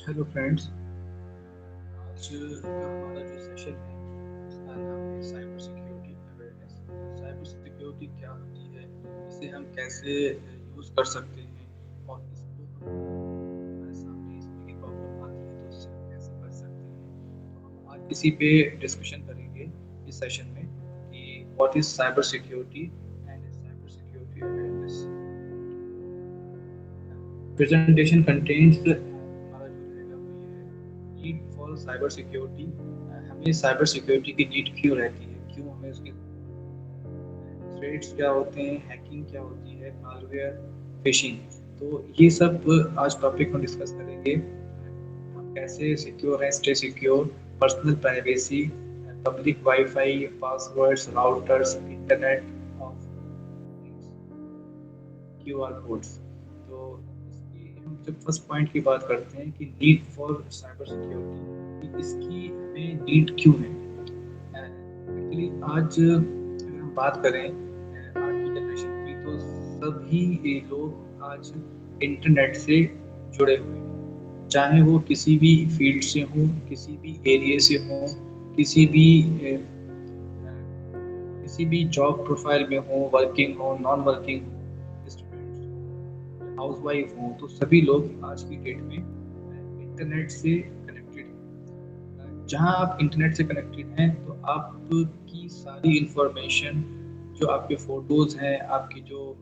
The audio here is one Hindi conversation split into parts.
Hello friends. आज का हमारा जो सेशन है उसका नाम है cyber security awareness. Cyber security क्या होती है, इसे हम कैसे यूज़ कर सकते हैं और इसको हमारे सामने इसमें की प्रॉब्लम आती है तो उससे हम कैसे बच सकते हैं। तो हम आज इसी पे डिस्कशन करेंगे इस सेशन में कि what is cyber security and cyber security awareness. Presentation contents हमारा जो रहेगा वो ये है, नीड फॉर साइबर सिक्योरिटी। हमें साइबर सिक्योरिटी की नीड क्यों रहती है, क्यों हमें उसकी थ्रेट्स क्या होते हैं, हैकिंग क्या होती है, मालवेयर, फिशिंग। तो ये सब आज टॉपिक हम डिस्कस करेंगे। हम कैसे सिक्योर हैं, stay secure, personal privacy, public wifi, passwords, routers, internet of things, QR codes. तो इसकी हम जब फर्स्ट पॉइंट की बात करते हैं कि नीड फॉर साइबर सिक्योरिटी, कि इसकी हमें नीड क्यों है। एक्चुअली आज अगर हम बात करें आज की जनरेशन की, तो सभी लोग आज इंटरनेट से जुड़े हुए हैं, चाहे वो किसी भी फील्ड से हो, किसी भी एरिया से हो, किसी भी किसी भी जॉब प्रोफाइल में हो, वर्किंग हो, नॉन वर्किंग हो, स्टूडेंट्स हो, हाउस वाइफ हो, तो सभी लोग आज की डेट में इंटरनेट से कनेक्टेड हैं। जहाँ आप इंटरनेट से कनेक्टेड हैं तो आपकी सारी इंफॉर्मेशन, जो आपके फोटोज हैं, आपकी जो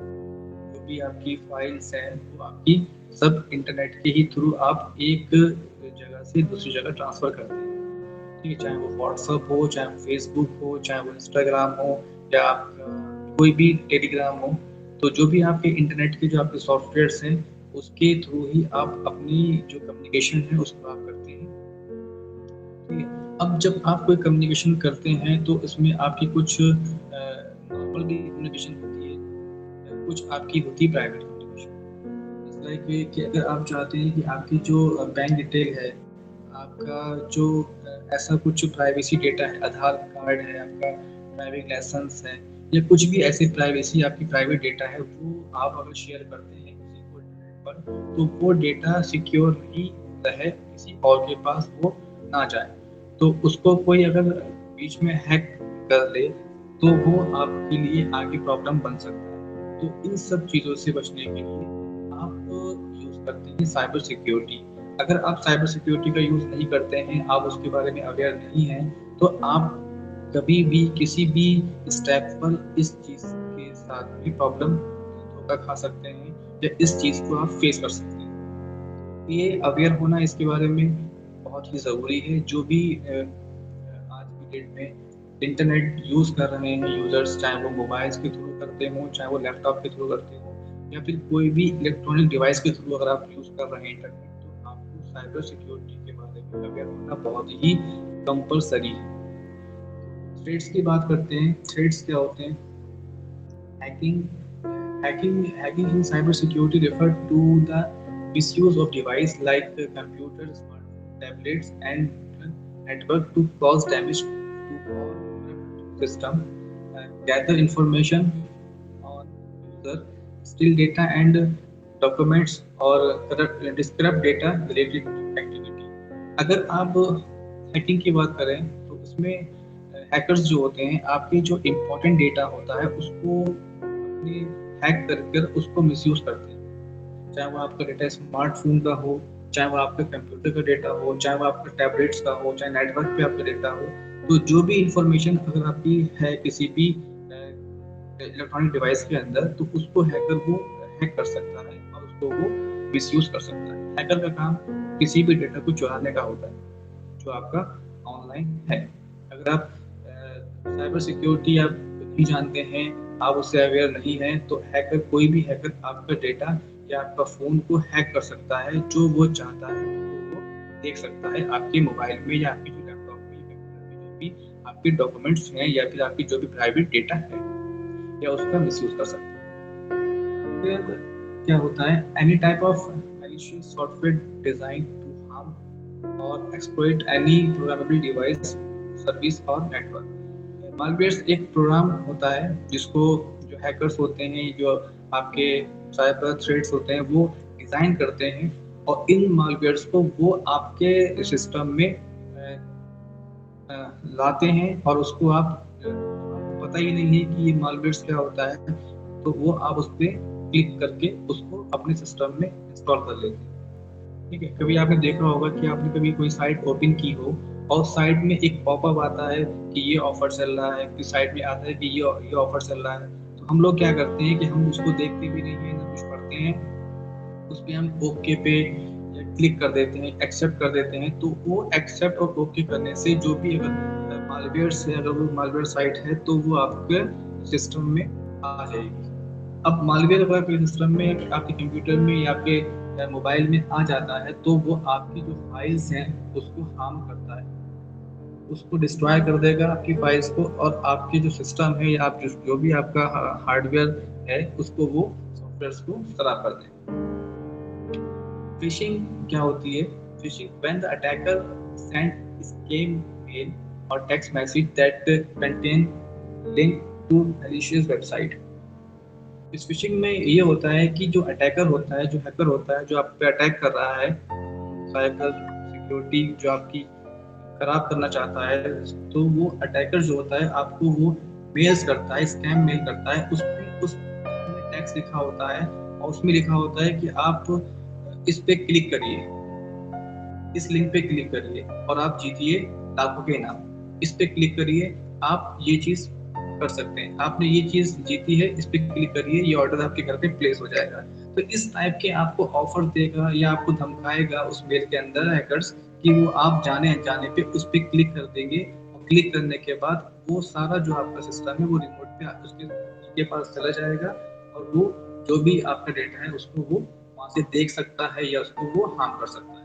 जो भी आपकी फाइल्स हैं, वो आपकी सब इंटरनेट के ही थ्रू आप एक जगह से दूसरी जगह ट्रांसफर करते हैं। ठीक है, चाहे वो व्हाट्सअप हो, चाहे वो फेसबुक हो, चाहे वो इंस्टाग्राम हो, या आपका कोई भी टेलीग्राम हो। तो जो भी आपके इंटरनेट के जो आपके सॉफ्टवेयर्स हैं, उसके थ्रू ही आप अपनी जो कम्युनिकेशन है उसको आप करते हैं। ठीक है, अब जब आप कोई कम्युनिकेशन करते हैं तो इसमें आपकी कुछ नॉर्मल भी कम्युनिकेशन होती है, कुछ आपकी होती है प्राइवेट कम्युनिकेशन। इट्स लाइक कि अगर आप चाहते हैं कि आपकी जो बैंक डिटेल है, आपका जो ऐसा कुछ प्राइवेसी डेटा है, आधार कार्ड है, आपका ड्राइविंग लाइसेंस है, या कुछ भी ऐसे प्राइवेसी आपकी प्राइवेट डेटा है, वो आप अगर शेयर करते हैं किसी को इंटरनेट पर, तो वो डेटा सिक्योर नहीं रहे, किसी और के पास वो ना जाए। तो उसको कोई अगर बीच में हैक कर ले तो वो आपके लिए आगे प्रॉब्लम बन सकता है। तो इन सब चीज़ों से बचने के लिए आप यूज़ करते हैं साइबर सिक्योरिटी। अगर आप साइबर सिक्योरिटी का यूज़ नहीं करते हैं, आप उसके बारे में अवेयर नहीं हैं, तो आप कभी भी किसी भी स्टेप पर इस चीज़ के साथ भी प्रॉब्लम, धोखा खा सकते हैं, या इस चीज़ को आप फेस कर सकते हैं। ये अवेयर होना इसके बारे में बहुत ही ज़रूरी है। जो भी आज की डेट में इंटरनेट यूज़ कर रहे हैं यूज़र्स, चाहे वो मोबाइल्स के थ्रू करते हों, चाहे वो लैपटॉप के थ्रू करते हों, या फिर कोई भी इलेक्ट्रॉनिक डिवाइस के थ्रू अगर आप यूज़ कर रहे हैं इंटरनेट, तो आपको साइबर सिक्योरिटी के बारे में अवेयर होना बहुत ही कंपलसरी है। थ्रेड्स की बात करते हैं। थ्रेड्स क्या होते हैं? Hacking, hacking in cybersecurity refer to the misuse of device like computers, smartphones, tablets, and network to cause damage to or corrupt system, gather information on user, steal data and documents, or disrupt data related activity। अगर आप हैकिंग की बात करें तो उसमें हैकर्स जो होते हैं, आपके जो इम्पोर्टेंट डेटा होता है उसको अपने हैक कर कर उसको मिसयूज करते हैं। चाहे वो आपका डेटा स्मार्टफोन का हो, चाहे वो आपके कंप्यूटर का डेटा हो, चाहे वो आपका टैबलेट्स का हो, चाहे नेटवर्क पे आपका डेटा हो। तो जो भी इंफॉर्मेशन अगर आपकी है किसी भी इलेक्ट्रॉनिक डिवाइस के अंदर, तो उसको हैकर वो हैक कर सकता है और उसको वो मिसयूज कर सकता है। हैकर का काम किसी भी डेटा को चुराने का होता है जो आपका ऑनलाइन है। अगर आप साइबर सिक्योरिटी आप नहीं जानते हैं, आप उससे अवेयर नहीं हैं, तो हैकर, कोई भी हैकर आपका डेटा या आपका फ़ोन को हैक कर सकता है। जो वो चाहता है वो देख सकता है आपके मोबाइल में, या आपके जो लैपटॉप में, या कंप्यूटर में जो भी आपके डॉक्यूमेंट्स हैं, या फिर आपकी जो भी प्राइवेट डेटा है, या उसका मिसयूज कर सकता है। फिर क्या होता है? Any type of malicious software design to harm और exploit any programmable device, service और नेटवर्क। मालवेयर्स एक प्रोग्राम होता है जिसको जो हैकर्स होते हैं, जो आपके साइबर थ्रेड्स होते हैं, वो डिज़ाइन करते हैं और इन मालवेयर्स को वो आपके सिस्टम में लाते हैं और उसको आपको पता ही नहीं है कि ये मालवेयर्स क्या होता है, तो वो आप उस पर क्लिक करके उसको अपने सिस्टम में इंस्टॉल कर लेते हैं। ठीक है, कभी आपने देखा होगा कि आपने कभी कोई साइट ओपन की हो और साइड में एक पॉपअप आता है कि ये ऑफर चल रहा है, फिर साइड में आता है कि ये ऑफर चल रहा है, तो हम लोग क्या करते हैं कि हम उसको देखते भी नहीं है ना कुछ पढ़ते हैं, उस पर हम ओके पे क्लिक कर देते हैं, एक्सेप्ट कर देते हैं। तो वो एक्सेप्ट और ओके करने से जो भी अगर मालवेयर से अगर वो मालवेयर साइट है तो वो आपके सिस्टम में आ जाएगी। अब मालवेयर अगर आपके सिस्टम में, आपके कंप्यूटर में या आपके मोबाइल में आ जाता है तो वो आपकी जो फाइल्स हैं उसको हार्म करता है, उसको डिस्ट्रॉय कर देगा आपकी फाइल्स को, और आपके जो सिस्टम है या आप जो भी आपका हार्डवेयर है उसको वो सॉफ्टवेयर को खराब कर देगा। फिशिंग क्या होती है? Phishing when the attacker send scam mail और text message that contain link to malicious website. इस फिशिंग में ये होता है कि जो अटैकर होता है, जो हैकर होता है, जो आप पे अटैक कर रहा है, साइबर सिक्योरिटी जो आपकी खराब करना चाहता है, तो वो अटैकर जो होता है आपको वो मेल्स करता है, स्कैम मेल करता है। उसमें टेक्स्ट लिखा होता है और उसमें लिखा होता है कि आप इस पे क्लिक करिए, इस लिंक पे क्लिक करिए और आप जीतिए लाखों के इनाम। इस पे क्लिक करिए, आप ये चीज कर सकते हैं, आपने ये चीज जीती है, इस पे क्लिक करिए, ये ऑर्डर आपके घर पे प्लेस हो जाएगा। तो इस टाइप के आपको ऑफर देगा या आपको धमकाएगा उस मेल के अंदर हैकर्स कि वो आप जाने अनजाने पे उस पे क्लिक कर देंगे, और क्लिक करने के बाद वो सारा जो आपका सिस्टम है वो रिमोट पे उसके पास चला जाएगा और वो जो भी आपका डेटा है उसको वो वहां से देख सकता है या उसको वो हार्म कर सकता है।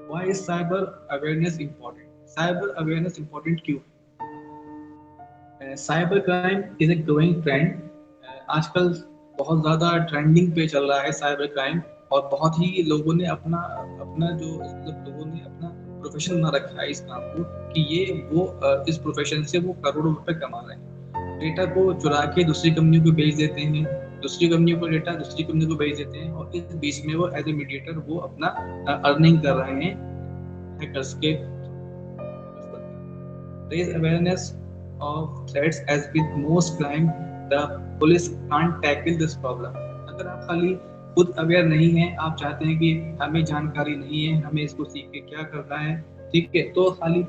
Why is cyber awareness important? Cyber awareness important क्यों? Cyber crime is a growing trend. आजकल बहुत ज़्यादा ट्रेंडिंग पे चल रहा है साइबर क्राइम, और बहुत ही लोगों ने अपना अपना जो मतलब लोगों ने अपना प्रोफेशन बना रखा है इस काम को कि ये वो इस प्रोफेशन से वो करोड़ों रुपए कमा रहे हैं। डेटा को चुरा के दूसरी कंपनियों को बेच देते हैं, दूसरी कंपनियों को डेटा दूसरी कंपनियों को बेच देते हैं, और इस बीच में वो एज ए मीडिएटर वो अपना अर्निंग कर रहे हैं हैकर्स के। Raise awareness of threats as with most crime, the police can't tackle this problem. अगर आप खाली खुद अवेयर नहीं है, आप चाहते हैं कि हमें जानकारी नहीं है, हमें इसको सीख के क्या करना है, ठीक है, तो खाली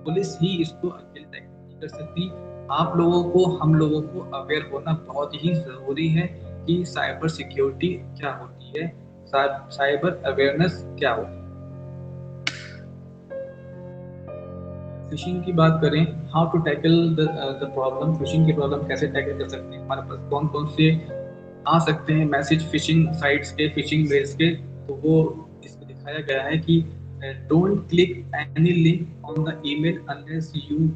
पुलिस ही इसको अकेले टैकल नहीं कर सकती। आप लोगों को, हम लोगों को अवेयर होना बहुत ही जरूरी है कि साइबर सिक्योरिटी क्या होती है, साइबर अवेयरनेस क्या होती है। फिशिंग की बात करें, how to tackle the problem, phishing की प्रॉब्लम कैसे टैकल कर सकते हैं, हमारे पास कौन कौन से आ सकते हैं मैसेज फिशिंग साइट्स के, फिशिंग मेल्स के, तो वो इसमें दिखाया गया है कि don't click any link on the email unless you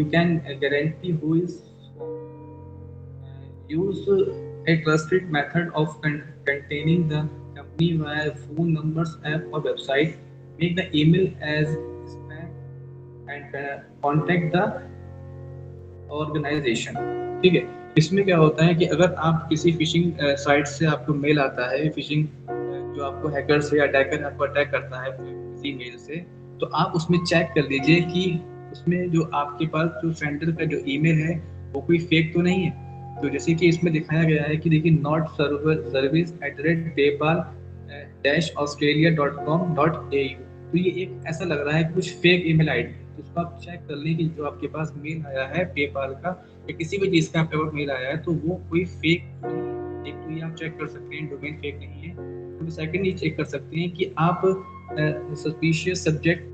can guarantee who is, use a trusted method of containing the company via phone numbers, app or website, make the email as and contact the organization। ठीक है, इसमें क्या होता है कि अगर आप किसी फिशिंग साइट से आपको मेल आता है, फिशिंग जो आपको हैकर से या अटैकर आपको अटैक करता है किसी मेल से, तो आप उसमें चेक कर लीजिए कि उसमें जो आपके पास जो सेंडर का जो ईमेल है वो कोई फेक तो नहीं है। तो जैसे कि इसमें दिखाया गया है कि देखिए नॉट सर्विस @paypal-australia.com.au, तो ये एक ऐसा लग रहा है कि कुछ फेक ईमेल आईडी, तो उसको आप चेक कर लें कि जो आपके पास मेल आया है पेपाल का या किसी भी चीज़ का आपके पास मेल आया है तो वो कोई फेक नहीं है। एक तो ये आप चेक कर सकते हैं डोमेन फेक नहीं है, तो सेकंड ये चेक कर सकते हैं कि आप सस्पिशियस सब्जेक्ट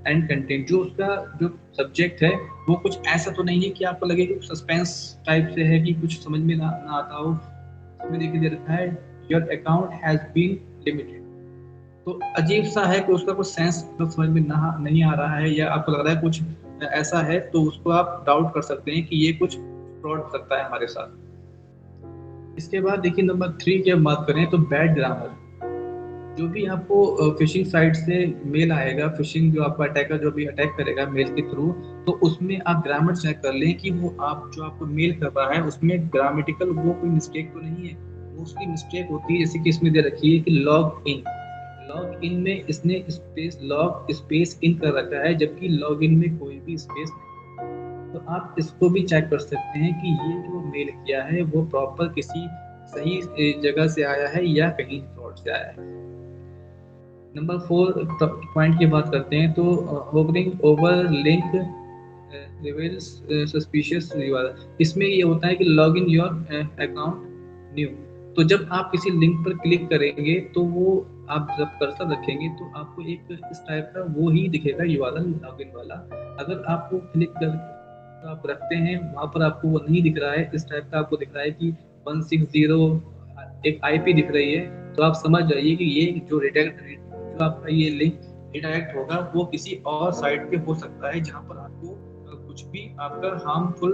एंड कंटेंट, जो उसका जो सब्जेक्ट है वो कुछ ऐसा तो नहीं है कि आपको लगे कि सस्पेंस टाइप से है कि कुछ समझ में ना आता हो। इसमें देखिए दे रखा है your account has been limited, तो अजीब सा है कि उसका कुछ सेंस तो समझ में नहीं आ रहा है या आपको लग रहा है कुछ ऐसा है, तो उसको आप डाउट कर सकते हैं कि ये कुछ फ्रॉड हो सकता है हमारे साथ। इसके बाद देखिए नंबर 3 की बात करें तो बैड ग्रामर। जो भी आपको फिशिंग साइट से मेल आएगा, फिशिंग जो आपका अटैकर जो भी अटैक करेगा मेल के थ्रू, तो उसमें आप ग्रामर चेक कर लें कि वो आप जो आपको मेल कर रहा है उसमें ग्रामेटिकल वो कोई मिस्टेक तो नहीं है। मोस्टली मिस्टेक होती है, जैसे कि इसमें दे रखी है कि लॉग इन में इसने स्पेस लॉग स्पेस इन कर रखा है, जबकि लॉग इन में कोई भी स्पेस नहीं। तो आप इसको भी चेक कर सकते हैं कि ये जो मेल किया है वो प्रॉपर किसी सही जगह से आया है या कहीं फ्रॉड से आया है। नंबर 4 पॉइंट की बात करते हैं, तो hovering over link reveals suspicious URL. इसमें ये होता है कि log in your account new. तो जब आप किसी लिंक पर क्लिक करेंगे तो वो आप जब कर्सर रखेंगे तो आपको एक इस टाइप का वो ही दिखेगा यूआरएल लॉगिन वाला। अगर आपको क्लिक कर आप रखते हैं वहां पर आपको वो नहीं दिख रहा है, इस टाइप का आपको दिख रहा है कि 160 एक आईपी दिख रही है, तो आप समझ जाइए कि ये जो जो आपका ये लिंक रिडायरेक्ट होगा वो किसी और साइट पे हो सकता है, जहां पर आपको कुछ भी आपका हार्मफुल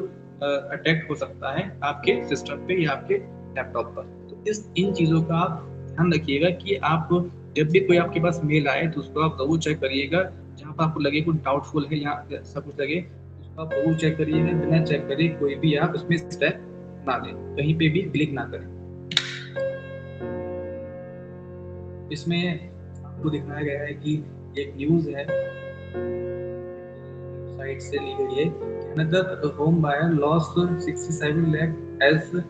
अटैक हो सकता है आपके सिस्टम पे या आपके लैपटॉप पर। तो इन चीज़ों का आप ध्यान रखिएगा कि आप जब भी कोई आपके पास मेल आए तो उसको आप जरूर चेक करिएगा। जहाँ पर आपको लगे कुछ डाउटफुल है या सब कुछ लगे उसको आप जरूर चेक करिएगा। बिना चेक करे कोई भी आप उसमें स्टेप ना लें, कहीं पे भी क्लिक ना करें। इसमें आपको दिखाया गया है कि एक न्यूज़ है साइट से ली गई है। Another home buyer lost 67 lakh as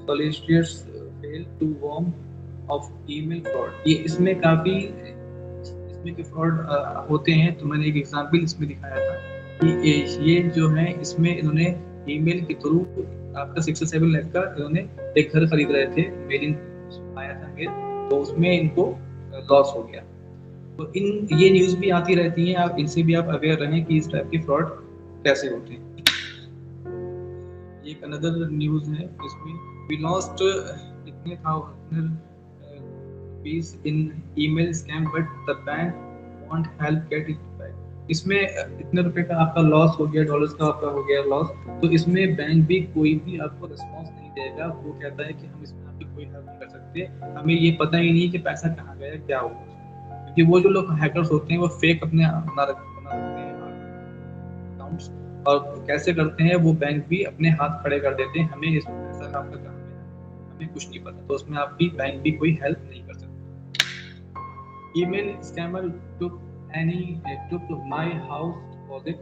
solicitors fail to warn of email fraud। ये इसमें काफी इसमें के फ्रॉड होते हैं। तो मैंने एक एग्जांपल इसमें दिखाया था कि ये जो है इसमें इन्होंने ईमेल के थ्रू आपका 67 लाख का इन्होंने एक घर खरीद रहे थे, मेलिंग आया था मेल, तो उसमें इनको लॉस हो गया। तो ये न्यूज भी आती रहती हैं, आप इनसे भी आप अवेयर रहें कि इस टाइप के फ्रॉड कैसे होते हैं। एक अनदर न्यूज है इसमें वी लॉस्ट इतने rupees in email scam but the bank won't help get it back। इसमें इतने रुपए का आपका लॉस हो गया, डॉलर्स का आपका हो गया लॉस, तो इसमें बैंक भी कोई भी आपको रिस्पॉन्स नहीं देगा। वो कहता है कि हम इसमें आपकी कोई हेल्प नहीं कर सकते, हमें ये पता ही नहीं कि पैसा कहाँ गया क्या हुआ। क्योंकि वो जो लोग हैकर्स होते हैं वो फेक अपने बना रखते हैं अकाउंट्स, और कैसे करते हैं वो बैंक भी अपने हाथ खड़े कर देते हैं, हमें इसमें पैसा कहाँ का कहाँ गया हमें कुछ नहीं पता। तो उसमें आपकी बैंक भी कोई हेल्प नहीं कर सकती। Email scammer took my house deposit।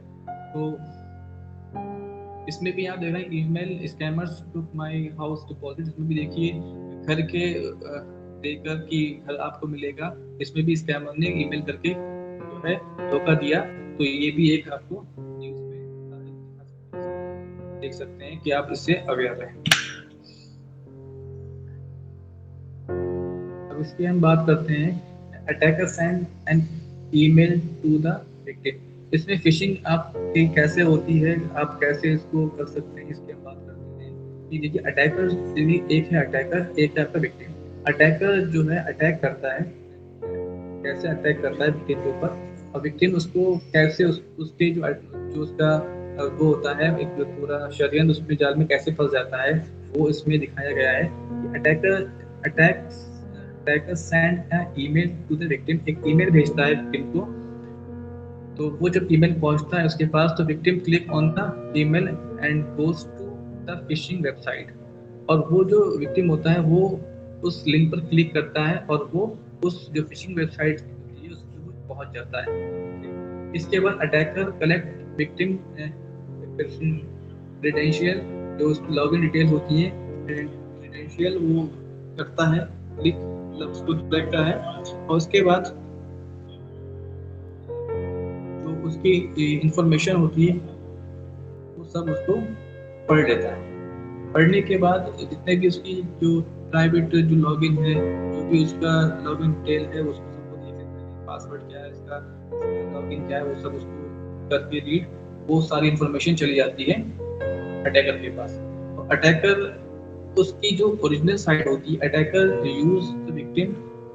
तो इसमें भी आप देख रहे हैं email scammers took my house deposit। इसमें भी देखिए घर के देकर कि घर आपको मिलेगा, इसमें भी स्कैमर ने ईमेल करके जो है धोखा दिया। तो ये भी एक आपको न्यूज़ में देख सकते हैं कि आप इससे अवेयर रहें। अब इसकी हम बात करते हैं attacker send an email to the victim. इसमें फिशिंग आपकी कैसे होती है, आप कैसे इसको कर सकते हैं, इसकी हम बात करते हैं। कि देखिए अटैकर एक है अटैकर, एक है आपका विक्टिम। अटैकर जो है अटैक करता है, कैसे अटैक करता है विक्टिम के ऊपर, और विक्टिम उसको कैसे उसके जो उसका वो होता है एक पूरा षड्यंत्र उसमें जाल में कैसे फंस जाता है, वो इसमें दिखाया गया है कि attacker send email to the victim. एक ईमेल भेजता है विक्टिम को, तो वो जब ईमेल पहुंचता है उसके पास तो victim click on the email and goes to the phishing website. और वो जो विक्टिम होता है वो उस लिंक पर क्लिक करता है और वो उस जो फिशिंग वेबसाइट होती है उसके वो पहुंच जाता है। इसके बाद अटैकर कलेक्ट विक्टिम क्रेडेंशियल, जो उसकी लॉगिन डिटेल्स होती है क्रेडेंशियल, वो करता है क्लिक, मतलब उसको देखता है, और उसके बाद जो उसकी इंफॉर्मेशन होती है वो सब उसको पढ़ लेता है। पढ़ने के बाद जितने भी उसकी जो प्राइवेट जो लॉगिन है, जो भी उसका लॉगिन डिटेल है उसको सबको देख लेता है, पासवर्ड क्या है इसका, लॉगिन क्या है, वो सब उसको करके रीड, वो सारी इंफॉर्मेशन चली जाती है अटैकर के पास। तो अटैकर उसकी जो ओरिजिनल साइट होती है, attacker use the victim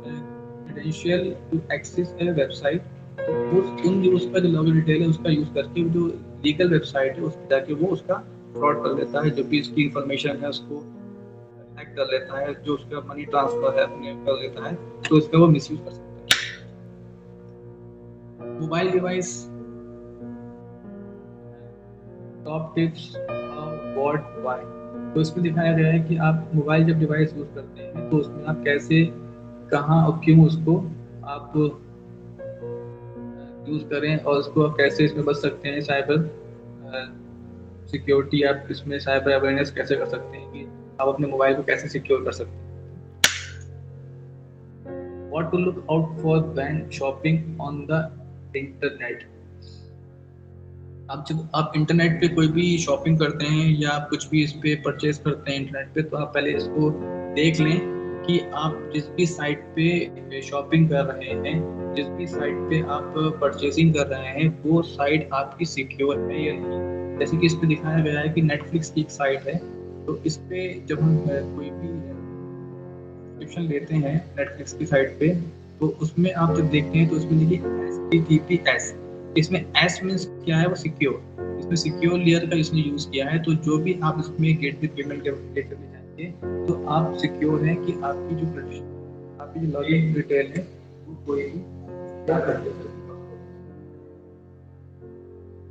credential to access a website. तो उन जो उसका जो लॉगिन डिटेल है उसका यूज करके जो लीगल वेबसाइट है उस पर जाके वो उसका फ्रॉड कर लेता है, जो भी उसकी इंफॉर्मेशन है उसको हैक कर लेता है, जो उसका मनी ट्रांसफर है अपने कर लेता है, तो इसका वो मिसयूज कर सकता है। Mobile device top tips what why. तो इसमें दिखाया गया है कि आप मोबाइल जब डिवाइस यूज़ करते हैं तो उसमें आप कैसे, कहाँ और क्यों उसको आप यूज़ करें, और उसको आप कैसे इसमें बच सकते हैं। साइबर सिक्योरिटी, आप इसमें साइबर अवेयरनेस कैसे कर सकते हैं कि आप अपने मोबाइल को कैसे सिक्योर कर सकते हैं। What to look out for when shopping on the internet। आप जब आप इंटरनेट पे कोई भी शॉपिंग करते हैं या आप कुछ भी इस पे परचेज करते हैं इंटरनेट पे, तो आप पहले इसको देख लें कि आप जिस भी साइट पे शॉपिंग कर रहे हैं, जिस भी साइट पे आप परचेजिंग कर रहे हैं, वो साइट आपकी सिक्योर है या नहीं। जैसे कि इस पे दिखाया गया है कि नेटफ्लिक्स की एक साइट है, तो इस पे जब हम कोई भी सब्सक्रिप्शन लेते हैं नेटफ्लिक्स की साइट पे, तो उसमें आप जब देखते हैं तो उसमें लिखिए HTTPS। इसमें S मीन्स क्या है, वो सिक्योर। इसमें सिक्योर लेयर का इसने यूज किया है, तो जो भी आप इसमें गेटवे पेमेंट गेटवे में जाएंगे तो आप सिक्योर हैं कि आपकी जो आपकी जो लॉगिन डिटेल है वो कोई भी क्या कर देगा।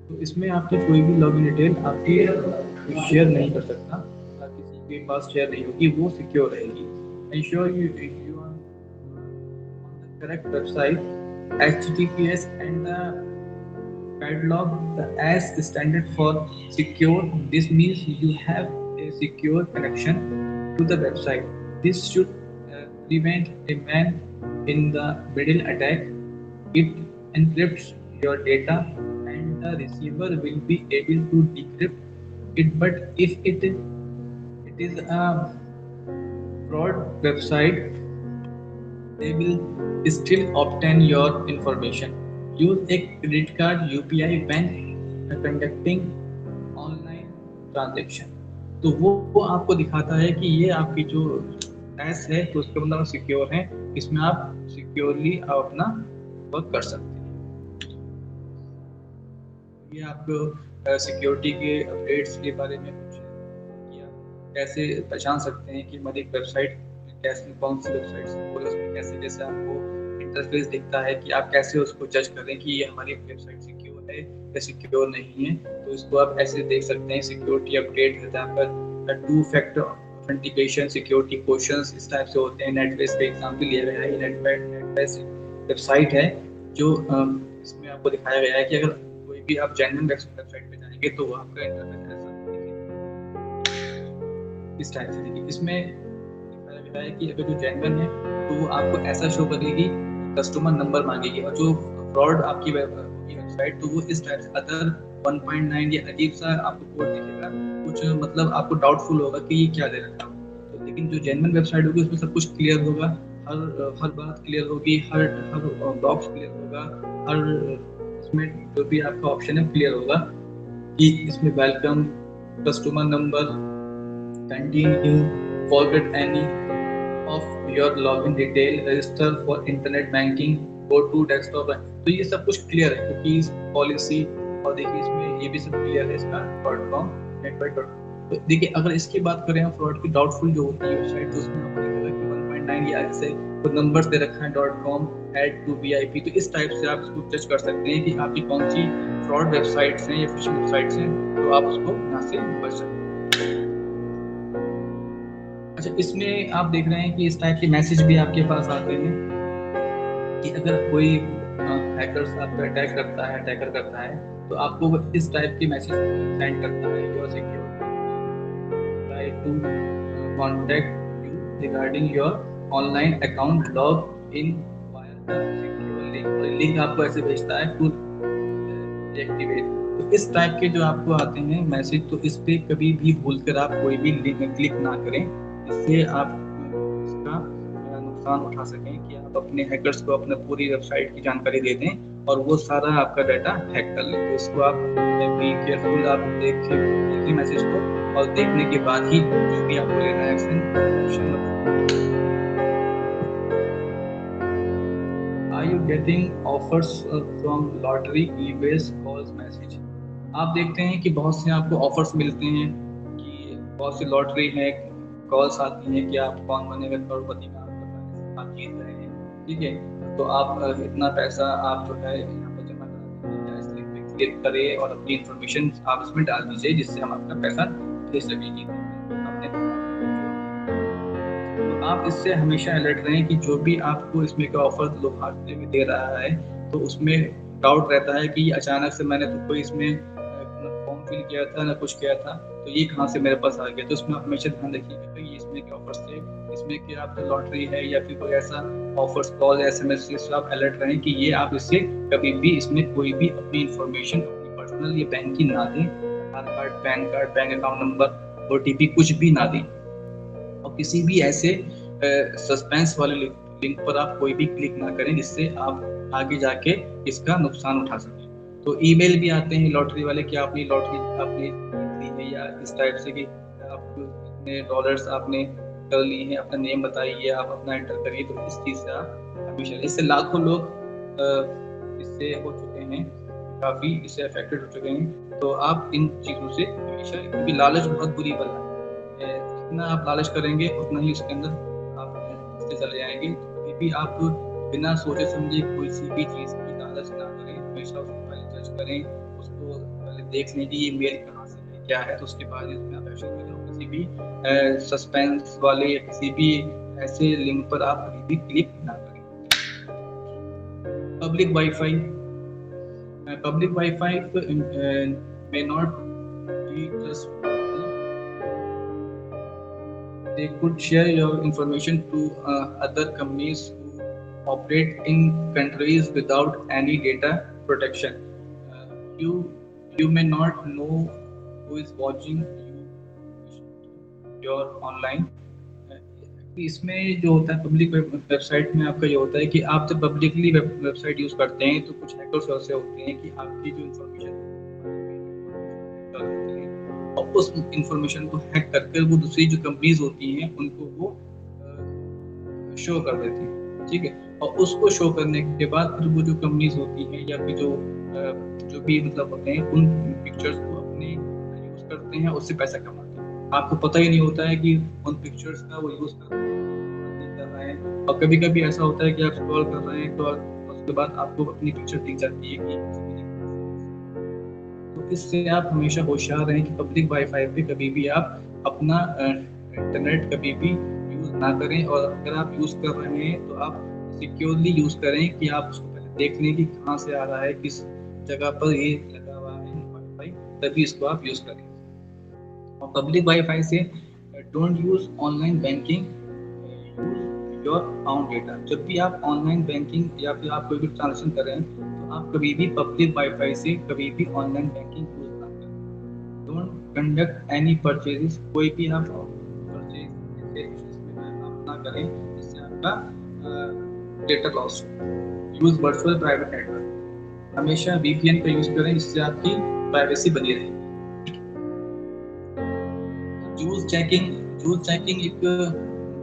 तो इसमें आपकी कोई भी लॉगिन डिटेल आपकी शेयर नहीं कर सकता, किसी के पास शेयर नहीं होगी, वो सिक्योर रहेगी। Ensure you are on the correct website, HTTPS and the padlock, the S standard for secure. This means you have a secure connection to the website. This should prevent a man in the middle attack. It encrypts your data and the receiver will be able to decrypt it. But if it is a fraud website, they will still obtain your information. Use a credit card UPI when conducting online transaction। तो वो आपको दिखाता है कि ये आपकी जो एस है तो उसका मतलब सिक्योर है, इसमें आप सिक्योरली आप अपना वर्क कर सकते हैं। ये आपको सिक्योरिटी के अपडेट्स के बारे में कुछ कैसे पहचान सकते हैं कि हमारी वेबसाइट कैसे, कौन सी वेबसाइट सिक्योर है, उसमें कैसे जैसे आपको इंटरफेस दिखता है कि आप कैसे उसको जज करें कि ये हमारी वेबसाइट सिक्योर है या सिक्योर नहीं है। तो इसको आप ऐसे देख सकते हैं। सिक्योरिटी अपडेट है जहाँ पर 2 फैक्टर ऑथेंटिकेशन, सिक्योरिटी क्वेश्चंस इस टाइप से होते हैं। नेटबेस का एग्जाम्पल लिया गया है। नेटबेस वेबसाइट है जो इसमें आपको दिखाया गया है कि अगर कोई भी आप जेन्युइन वेबसाइट पे जाएंगे तो आपका इंटरफेस ऐसा इस टाइप से देखिए। इसमें दिखाया गया है कि अगर जो जेन्युइन है तो वो आपको ऐसा शो करेगी, कस्टमर नंबर मांगेगी, और जो फ्रॉड आपकी वेबसाइट तो वो इस टाइप से अदर 1.9 या अजीब सा आपको कोड दिखेगा, कुछ मतलब आपको डाउटफुल होगा कि ये क्या दे रखा है। तो लेकिन जो जेन्युइन वेबसाइट होगी उसमें सब कुछ क्लियर होगा, हर बात क्लियर होगी, हर बॉक्स क्लियर होगा, हर इसमें जो भी आपका ऑप्शन है क्लियर होगा कि इसमें welcome, customer number, continue, forget any of your login detail, register for internet banking, go to desktop। तो ये सब कुछ क्लियर है क्योंकि पॉलिसी, और देखिए इसमें ये भी सब क्लियर है इसका .com network। तो देखिए अगर इसकी बात करें हम फ्रॉड की, डाउटफुल जो होती है वेबसाइट, तो उसमें आपको दिखेगा कि 1.9 या ऐसे कुछ नंबर्स दे रखा है .com add to VIP। तो इस टाइप से आप इसको जज कर सकते हैं कि आपकी कौन सी फ्रॉड वेबसाइट्स हैं या फिशिंग वेबसाइट्स हैं, तो आप उसको यहाँ से बच सकते हैं। अच्छा, इसमें आप देख रहे हैं कि इस टाइप के मैसेज भी आपके पास आते हैं कि अगर कोई हैकर्स आपको अटैक करता है, अटैकर करता है, तो आपको इस टाइप के मैसेज सेंड करता है, your secure try to contact you regarding your online account, log in via the secure link. और लिंक आपको ऐसे भेजता है टू एक्टिवेट। तो इस टाइप के जो आपको आते हैं मैसेज, तो इस पे कभी भी भूलकर आप कोई भी लिंक क्लिक ना करें, इससे आप इसका नुकसान उठा सकें कि आप अपने हैकर्स को अपने पूरी वेबसाइट की जानकारी दे दें और वो सारा आपका डाटा हैक कर लें। तो इसको आप बी केयरफुल, आप देखिए मैसेज को, और देखने के बाद ही जो भी आपको लेना है action. Are you getting offers from lottery, emails, calls, message? आप देखते हैं कि बहुत से आपको ऑफर्स मिलते हैं कि बहुत सी लॉटरी है, कॉल्स आती हैं कि आप कौन बनेगा करोड़पति का, आप जीत रहे हैं, ठीक है, तो आप इतना पैसा आप जो है यहाँ पर जमा करा दीजिए, इस लिंक पे क्लिक करें और अपनी इन्फॉर्मेशन आप इसमें डाल दीजिए जिससे हम आपका पैसा भेज सकेंगे। आप इससे हमेशा अलर्ट रहें कि जो भी आपको इसमें का ऑफर लोभाते में दे रहा है तो उसमें डाउट रहता है कि अचानक से मैंने तो कोई इसमें ना फॉर्म फिल किया था ना कुछ किया था, तो ये कहाँ से मेरे पास आ गया। तो इसमें आप हमेशा ध्यान रखिएगा कि इसमें के ऑफर्स थे, इसमें कि आप लॉटरी है या फिर कोई ऐसा ऑफर्स कॉल SMS से आप अलर्ट रहें कि ये आप इससे कभी भी इसमें कोई भी अपनी इंफॉर्मेशन अपनी पर्सनल या बैंक की ना दें। Aadhaar card, PAN card, bank account number, OTP कुछ भी ना दें। और किसी भी ऐसे सस्पेंस वाले लिंक पर आप कोई भी क्लिक ना करें जिससे आप आगे जाके इसका नुकसान उठा सकें। तो ईमेल भी आते हैं लॉटरी वाले कि आपने लॉटरी आपने ली है या इस टाइप से कि आप इतने डॉलर्स आपने कर लिए हैं, अपना नेम बताइए, आप अपना एंटर करिए। तो इस चीज़ से आप हमेशा, इससे लाखों लोग इससे हो चुके हैं, काफ़ी इससे अफेक्टेड हो चुके हैं। तो आप इन चीज़ों से हमेशा, क्योंकि लालच बहुत बुरी बला है, जितना आप लालच करेंगे उतना ही उसके अंदर आप फंसते चले जाएंगे। कभी भी आप बिना सोचे समझे कोई सी भी चीज़ की लालच ना करें, हमेशा उसको पहले जज करें, उसको पहले देख लें कि ये मेल कहाँ से है, क्या है, तो उसके बाद इसमें आप एक्शन करें। किसी भी सस्पेंस वाले या किसी भी ऐसे लिंक पर आप कभी भी क्लिक ना करें। Public Wi-Fi. Public Wi-Fi may not be trustworthy. They could share your information to other companies who operate in countries without any data protection. Uh, you you may not know who is watching your online. इसमें जो होता है पब्लिक वेबसाइट में आपका ये होता है कि आप जब पब्लिकली वेबसाइट यूज़ करते हैं तो कुछ हैकर्स ऐसे होते हैं कि आपकी जो इन्फॉर्मेशन और उस इन्फॉर्मेशन को हैक करके वो दूसरी जो कंपनीज होती हैं उनको वो शो कर देती हैं, ठीक है। और उसको शो करने के बाद फिर वो जो कंपनीज होती हैं या फिर जो भी मतलब होते हैं उन पिक्चर्स को अपने यूज़ करते हैं, उससे पैसा कमाते हैं। आपको पता ही नहीं होता है कि उन पिक्चर्स का वो यूज़ कर रहे हैं। और कभी कभी ऐसा होता है कि आप स्क्रॉल कर रहे हैं तो उसके बाद आपको अपनी पिक्चर दिख जाती है कि तो इससे आप हमेशा होशियार रहें कि पब्लिक वाईफाई पे कभी भी आप अपना इंटरनेट कभी भी यूज़ ना करें। और अगर आप यूज़ कर रहे हैं तो आप सिक्योरली यूज़ करें कि आप उसको पहले देख लें कि कहाँ से आ रहा है, किस जगह पर ये लगा हुआ है वाईफाई, तभी इसको आप यूज़ करें। और पब्लिक वाईफाई से don't use online banking, use your own data. जब भी आप ऑनलाइन बैंकिंग या फिर आप कोई भी ट्रांजेक्शन कर रहे हैं तो आप कभी भी पब्लिक वाईफाई से कभी भी ऑनलाइन बैंकिंग यूज़ ना करें। डोंट कंडक्ट एनी परचेजेस, कोई भी आप परचेज आप ना करें जिससे आपका डेटा लॉस हो। यूज़ वर्चुअल प्राइवेट नेटवर्क, हमेशा VPN का यूज़ करें जिससे आपकी प्राइवेसी बनी रहे। जूस चेकिंग एक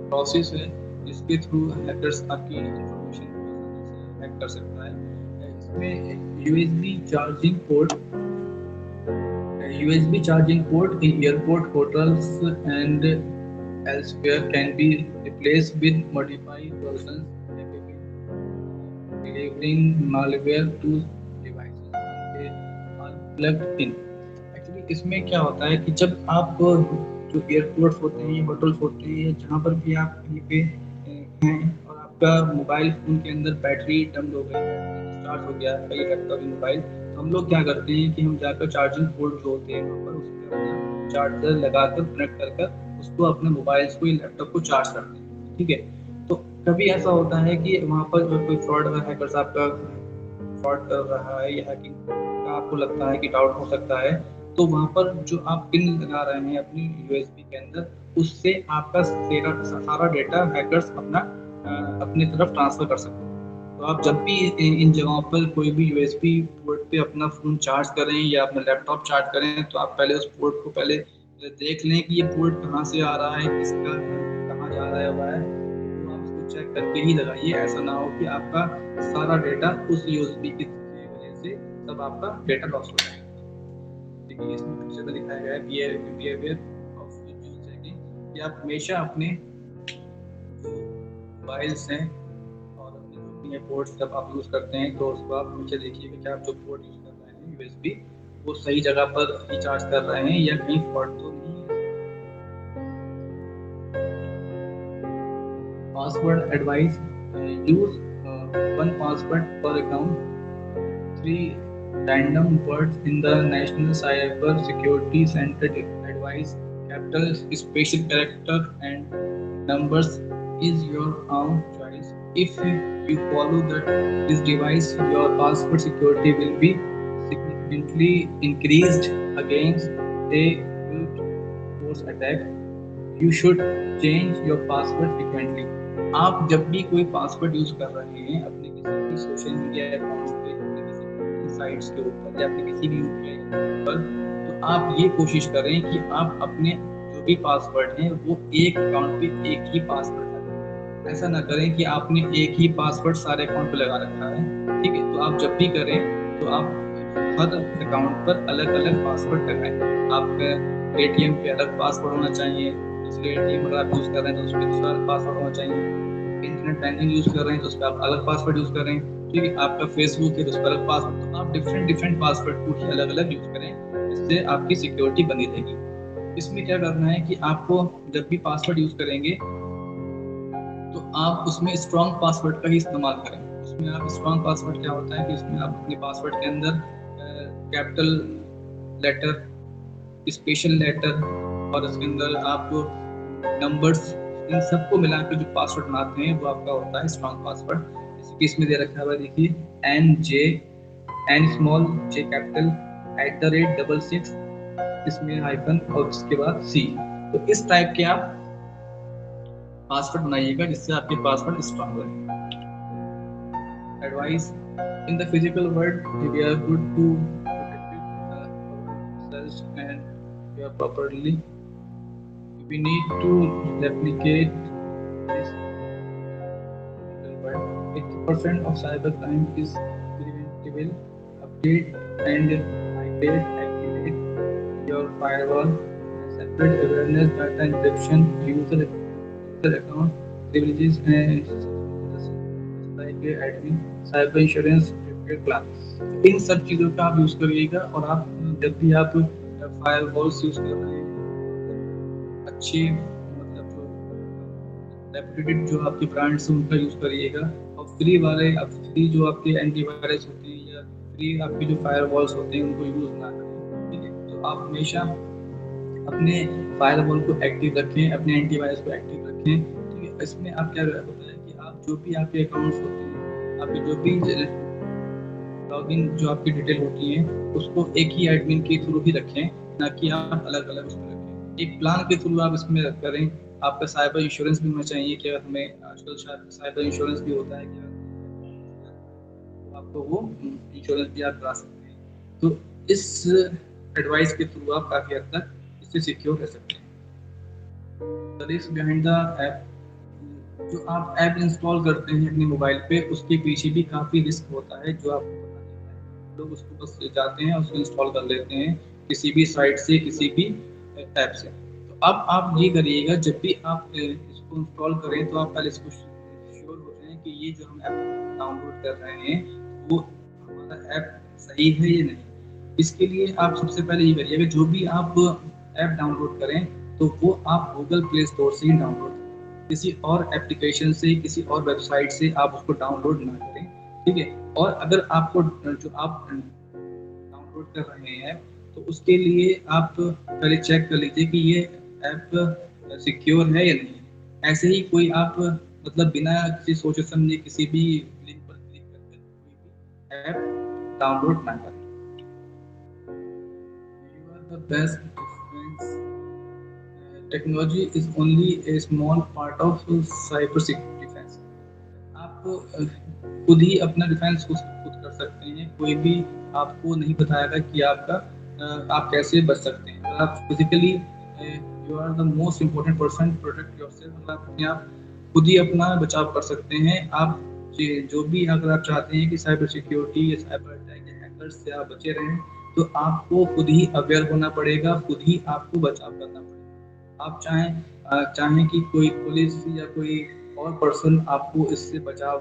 प्रोसेस है जिसके थ्रू हैकर्स आपकी इंफॉर्मेशन हैक कर सकता है। इसमें USB charging port in airport, hotels and elsewhere can be replaced with modified versions delivering malware to devices they are plugged in। Actually इसमें क्या होता है कि जब आप जो एयरपोर्ट्स होते हैं, होटल्स होते हैं, जहाँ पर भी आप कहीं पे हैं और आपका मोबाइल फ़ोन के अंदर बैटरी डम्प हो गई, डिस्चार्ज हो गया आपका ये लैपटॉप मोबाइल, तो हम लोग क्या करते हैं कि हम जाकर चार्जिंग पोर्ट जो होते हैं वहाँ पर उस पर अपना चार्जर लगाकर कनेक्ट कर उसको अपने मोबाइल को या लैपटॉप को चार्ज करते हैं, ठीक है। तो कभी ऐसा होता है कि वहाँ पर जो कोई फ्रॉड हैकर्स आपका फ्रॉड कर रहा है या हैकिंग का आपको लगता है कि डाउट हो सकता है, तो वहाँ पर जो आप पिन लगा रहे हैं अपनी USB के अंदर, उससे आपका सारा डेटा हैकर्स अपनी तरफ ट्रांसफर कर सकते हैं। तो आप जब भी इन जगहों पर कोई भी USB पोर्ट पे अपना फ़ोन चार्ज करें या अपना लैपटॉप चार्ज करें तो आप पहले उस पोर्ट को पहले देख लें कि ये पोर्ट कहाँ से आ रहा है, किसका कहाँ जा रहा है, तो आप उसको चेक करके ही लगाइए। ऐसा ना हो कि आपका सारा डेटा उस USB की वजह से सब आपका डेटा लॉस हो जाए। देखिए इसमें पिक्चर में दिखाया गया है बिहेवियर ऑफ जूस चेकिंग कि आप हमेशा अपने मोबाइल्स हैं और अपने जो भी पोर्ट्स जब आप यूज़ करते हैं तो उसको आप हमेशा देखिएगा कि आप जो पोर्ट यूज़ कर रहे हैं USB वो सही जगह पर ही चार्ज कर रहे हैं या कहीं फॉल्ट तो नहीं है। Password advice: use one password per account. 3 random words in the National Cyber Security Center advice: capital, special character, and numbers is your own choice. If you follow this device, your password security will be significantly increased against a brute force attack. You should change your password frequently. आप जब भी कोई पासवर्ड यूज कर रहे हैं अपने किसी भी सोशल मीडिया अकाउंट्स पे, अपने किसी भी साइट्स के ऊपर या अपने किसी भी यूपीआई पर, तो आप ये कोशिश करें कि आप अपने जो भी पासवर्ड हैं वो एक अकाउंट पे एक ही पासवर्ड लगाएं। ऐसा ना करें कि आपने एक ही पासवर्ड सारे अकाउंट पे लगा रखा है, ठीक है। तो आप जब भी करें तो आप हर अकाउंट पर अलग अलग पासवर्ड लगाएं। आपका पेटीएम पे अलग पासवर्ड होना चाहिए, दूसरे एटीएम अगर आप यूज कर रहे हैं तो उस पर दूसरा पासवर्ड होना चाहिए। इंटरनेट बैंकिंग यूज कर रहे हैं तो उस पर आप अलग पासवर्ड यूज करें, ठीक है। आपका फेसबुक है तो उस पर अलग पासवर्ड, तो आप डिफरेंट पासवर्ड को ही अलग अलग यूज करें, इससे आपकी सिक्योरिटी बनी रहेगी। इसमें क्या करना है कि आपको जब भी पासवर्ड यूज करेंगे तो आप उसमें स्ट्रॉन्ग पासवर्ड का ही इस्तेमाल करें। उसमें आप स्ट्रॉन्ग पासवर्ड क्या होता है कि उसमें आप अपने पासवर्ड के अंदर कैपिटल लेटर, स्पेशल लेटर और उसके अंदर आप नंबर्स, इन सबको मिलाकर जो पासवर्ड बनाते हैं वो आपका होता है स्ट्रॉन्ग पासवर्ड। जैसे कि इसमें दे रखा हुआ देखिए एन स्मॉल जे कैपिटल @66, इसमें हाइफन और उसके बाद सी। तो इस टाइप के आप पासवर्ड बनाइएगा जिससे आपके पासवर्ड स्ट्रॉन्ग रहे। Advice: in the physical world we are good to and we are properly, we need to replicate this. 80% of cybercrime is preventable. Update and migrate, activate your firewall, separate awareness, data encryption, user account privileges, and like admin, cyber insurance plan. इन सब चीज़ों का आप यूज़ करिएगा। और आप जब भी आप फायरवॉल्स यूज़ कर रहे हैं, अच्छे मतलब जो रेप्यूटेड जो आपके ब्रांड्स हैं उनका यूज़ करिएगा। और फ्री जो आपके एंटीवायरस होते हैं या फ्री आपके जो फायरवॉल्स होते हैं उनको यूज़ ना करें, ठीक है। तो आप हमेशा अपने फायरवॉल को एक्टिव रखें, अपने एंटीवायरस को एक्टिव रखें, ठीक है। इसमें आप क्या होता है कि आप जो भी आपके अकाउंट्स होते हैं, आपके जो भी लॉगिन जो आपकी डिटेल होती है उसको एक ही एडमिन के थ्रू ही रखें, ना कि आप अलग अलग उसमें रखें। एक प्लान के थ्रू आप इसमें करें। आपका साइबर इंश्योरेंस भी होना चाहिए कि हमें आजकल साइबर इंश्योरेंस भी होता है कि तो आपको वो इंश्योरेंस भी आप करा सकते हैं। तो इस एडवाइस के थ्रू आप काफ़ी हद तक इससे सिक्योर रह सकते हैं। The risk behind the app: जो आप ऐप इंस्टॉल करते हैं अपने मोबाइल पे उसके पीछे भी काफ़ी रिस्क होता है। जो आप लोग उसको बस जाते हैं उसको इंस्टॉल कर लेते हैं किसी भी साइट से, किसी भी ऐप से। तो अब आप ये करिएगा, जब भी आप इसको इंस्टॉल करें तो आप पहले इसको श्योर हो जाएं कि ये जो हम ऐप डाउनलोड कर रहे हैं वो हमारा ऐप सही है या नहीं। इसके लिए आप सबसे पहले ये करिएगा, जो भी आप ऐप डाउनलोड करें तो वो आप गूगल प्ले स्टोर से ही डाउनलोड करें, किसी और एप्लीकेशन से, किसी और वेबसाइट से आप उसको डाउनलोड ना करें, ठीक है। और अगर आपको जो आप डाउनलोड कर रहे हैं तो उसके लिए आप पहले चेक कर लीजिए कि ये ऐप सिक्योर है या नहीं। ऐसे ही कोई आप मतलब बिना किसी सोचे समझे किसी भी लिंक पर क्लिक करके कोई भी ऐप डाउनलोड ना करें। You are the best defense. Technology is only a small part of cyber defense. आप खुद ही अपना डिफेंस खुद कर सकते हैं। कोई भी आपको नहीं बताएगा कि आप कैसे बच सकते हैं। अगर आप physically you are the most important person, protect yourself. आप अपने आप खुद ही अपना बचाव कर सकते हैं। आप जो भी अगर आप चाहते हैं कि साइबर सिक्योरिटी या साइबर अटैक या हैकर्स से आप बचे रहें तो आपको खुद ही अवेयर होना पड़ेगा, खुद ही आपको बचाव करना पड़ेगा। आप चाहें कि कोई पुलिस या कोई और पर्सन आपको इससे बचाव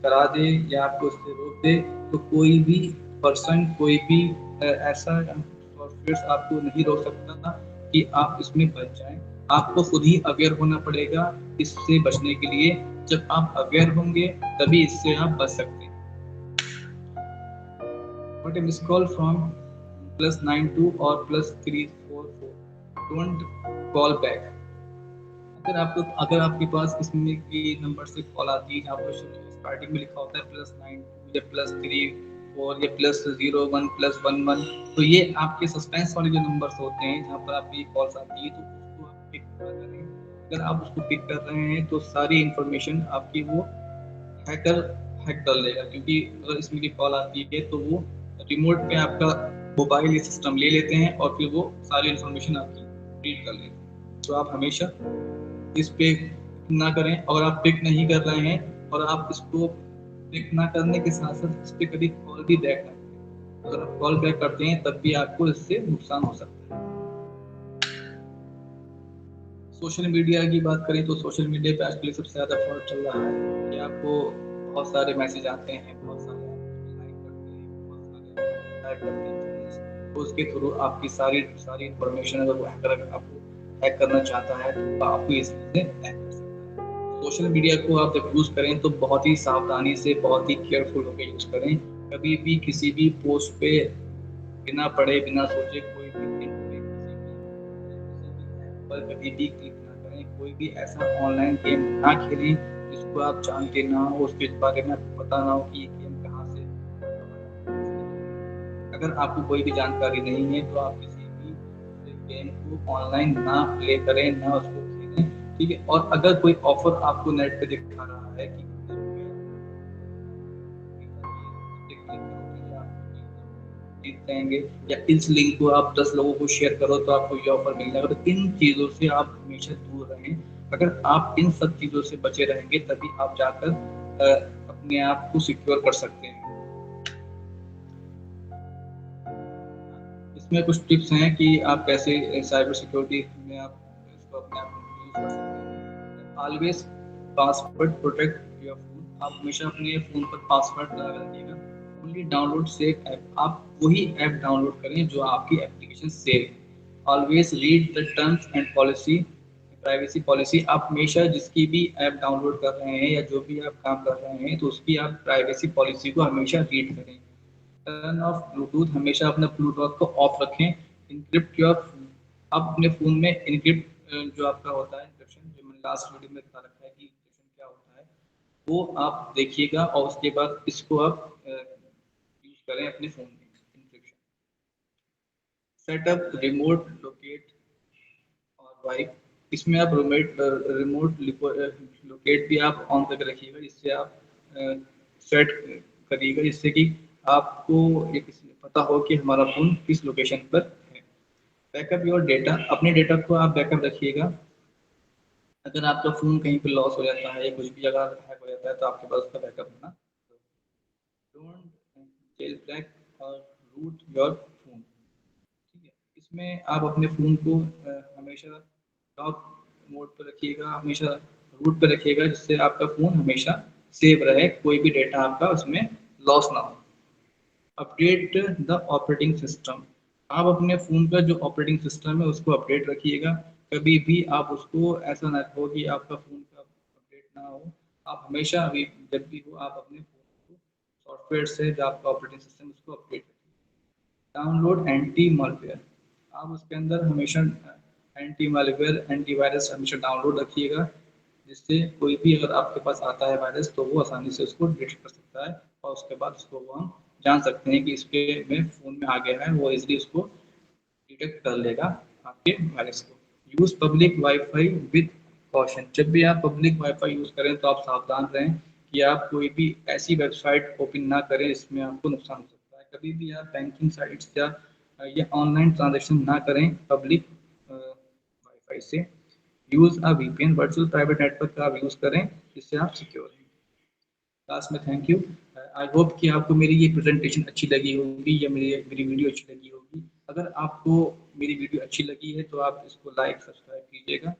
करा दे या आपको इससे रोक दे, तो कोई भी पर्सन, कोई भी ऐसा सॉफ्टवेयर आपको नहीं रोक सकता कि आप इसमें बच जाएं। आपको खुद ही अवेयर होना पड़ेगा, इससे बचने के लिए जब आप अवेयर होंगे तभी इससे आप बच सकते हैं। But a missed call from +92 और +344 डोंट कॉल बैक। अगर आपके पास इसमें की नंबर से कॉल आती है जहाँ पर स्टार्टिंग में लिखा होता है +92 या +34 या +01 +11, तो ये आपके सस्पेंस वाले जो नंबर्स होते हैं जहाँ पर आपकी कॉल्स आती है, तो उसको आप पिक ना करें। अगर आप उसको पिक कर रहे हैं तो सारी इंफॉर्मेशन आपकी वो हैकर हैक कर लेगा, क्योंकि अगर इसमें की कॉल आती है तो वो रिमोट पे आपका मोबाइल सिस्टम ले लेते हैं और फिर वो सारी इंफॉर्मेशन आपकी रीड कर लेते हैं। तो आप हमेशा इस पे ना करें। अगर आप पिक नहीं कर रहे हैं और आप इसको पिक ना करने के साथ साथ इस पे कभी कॉल भी बैक ना करें। अगर आप कॉल बैक करते हैं तब भी आपको इससे नुकसान हो सकता है। सोशल मीडिया की बात करें तो सोशल मीडिया पे आजकल सबसे ज़्यादा फ्रॉड चल रहा है कि आपको बहुत सारे मैसेज आते हैं, बहुत सारे लाइक करते हैं, बहुत सारे शेयर करते हैं, तो उसके थ्रू आपकी सारी सारी इंफॉर्मेशन अगर वो हैकर आपको हैक करना चाहता है तो आपको इससे हैक कर सकता है। सोशल मीडिया को आप जब यूज़ करें तो बहुत ही सावधानी से, बहुत ही केयरफुल होकर यूज़ करें। कभी भी किसी भी पोस्ट पे बिना पढ़े बिना सोचे कोई भी लिंक पे किसी भी ऐप पर कभी भी क्लिक ना करें। कोई भी ऐसा ऑनलाइन गेम ना खेलें जिसको आप जानते ना हो, उसके बारे में आपको पता ना हो कि ये गेम कहाँ से। अगर आपको कोई भी जानकारी नहीं है तो आप किसी भी गेम को ऑनलाइन ना प्ले करें, ना उसको खेलें, ठीक है। और अगर कोई ऑफर आपको नेट पे दिखा रहा है कि जीत जाएंगे या इस लिंक को आप 10 लोगों को शेयर करो तो आपको ये ऑफर मिल जाएगा, तो इन चीज़ों से आप हमेशा दूर रहें। अगर आप इन सब चीज़ों से बचे रहेंगे तभी आप जाकर अपने आप को सिक्योर कर सकते हैं। इसमें कुछ टिप्स हैं कि आप कैसे साइबर सिक्योरिटी में आप इसको अपने आप यूज कर सकते हैं। Always password protect your phone. आप हमेशा अपने फ़ोन पर पासवर्ड लगा रखिएगा। Only download save app. आप वही ऐप डाउनलोड करें जो आपकी एप्लीकेशन सेव है। Always read the terms and policy, privacy policy. आप हमेशा जिसकी भी ऐप डाउनलोड कर रहे हैं या जो भी आप काम कर रहे हैं तो उसकी आप प्राइवेसी पॉलिसी को हमेशा रीड करें। Turn off Bluetooth. हमेशा अपने ब्लूटूथ को ऑफ रखें। Encrypt your. आप अपने फ़ोन में इनक्रिप्ट जो आपका होता है इंक्रिप्शन, जो मैंने लास्ट वीडियो में बता रखा है कि इंक्रिप्शन क्या होता है, वो आप देखिएगा और उसके बाद इसको आप यूज करें अपने फ़ोन में इंक्रिप्शन। सेटअप रिमोट लोकेट और वाइप। इसमें आप रिमोट लोकेट भी आप ऑन करके रखिएगा, जिससे आप सेट करिएगा जिससे कि आपको ये पता हो कि हमारा फ़ोन किस लोकेशन पर है। Backup your data. अपने डेटा को आप बैकअप रखिएगा। अगर आपका फ़ोन कहीं पे लॉस हो जाता है या कुछ भी अगर हैक हो जाता है तो आपके पास उसका बैकअप होना। डोंट जेल ब्रेक और रूट योर फ़ोन, ठीक है। इसमें आप अपने फ़ोन को हमेशा लॉक मोड पर रखिएगा, हमेशा रूट पर रखिएगा, जिससे आपका फ़ोन हमेशा सेव रहे, कोई भी डेटा आपका उसमें लॉस ना हो। Update the operating system. आप अपने फ़ोन का जो ऑपरेटिंग सिस्टम है उसको अपडेट रखिएगा। कभी भी आप उसको ऐसा ना हो कि आपका फ़ोन का अपडेट ना हो। आप हमेशा अभी जब भी हो आप अपने फ़ोन को सॉफ्टवेयर से जो आपका ऑपरेटिंग सिस्टम उसको अपडेट रखिए। Download anti malware. आप उसके अंदर हमेशा एंटी मालवेयर एंटीवायरस हमेशा डाउनलोड रखिएगा, जिससे कोई भी अगर आपके पास आता है वायरस तो वो आसानी से उसको डिटेक्ट कर सकता है और उसके बाद उसको वो हम जान सकते हैं कि इसके में फ़ोन में आ गया है, वो इजीली उसको डिटेक्ट कर लेगा आपके वायरस को। Use public wifi with caution. जब भी आप पब्लिक वाईफाई यूज़ करें तो आप सावधान रहें कि आप कोई भी ऐसी वेबसाइट ओपन ना करें जिसमें आपको नुकसान हो सकता है। कभी भी आप बैंकिंग साइट्स या ऑनलाइन ट्रांजेक्शन ना करें पब्लिक वाईफाई से। यूज़ अ वीपीएन, वर्चुअल प्राइवेट नेटवर्क का आप यूज़ करें जिससे आप सिक्योर हैं। लास्ट में थैंक यू। आई होप कि आपको मेरी ये प्रेजेंटेशन अच्छी लगी होगी या मेरी वीडियो अच्छी लगी होगी। अगर आपको मेरी वीडियो अच्छी लगी है तो आप इसको लाइक सब्सक्राइब कीजिएगा,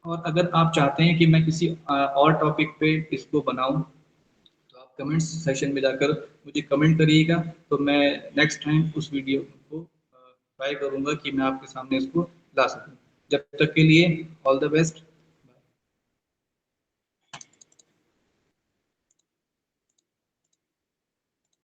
और अगर आप चाहते हैं कि मैं किसी और टॉपिक पे इसको बनाऊं तो आप कमेंट्स सेक्शन में जाकर मुझे कमेंट करिएगा, तो मैं नेक्स्ट टाइम उस वीडियो को ट्राई करूंगा कि मैं आपके सामने इसको ला सकूं। जब तक के लिए ऑल द बेस्ट।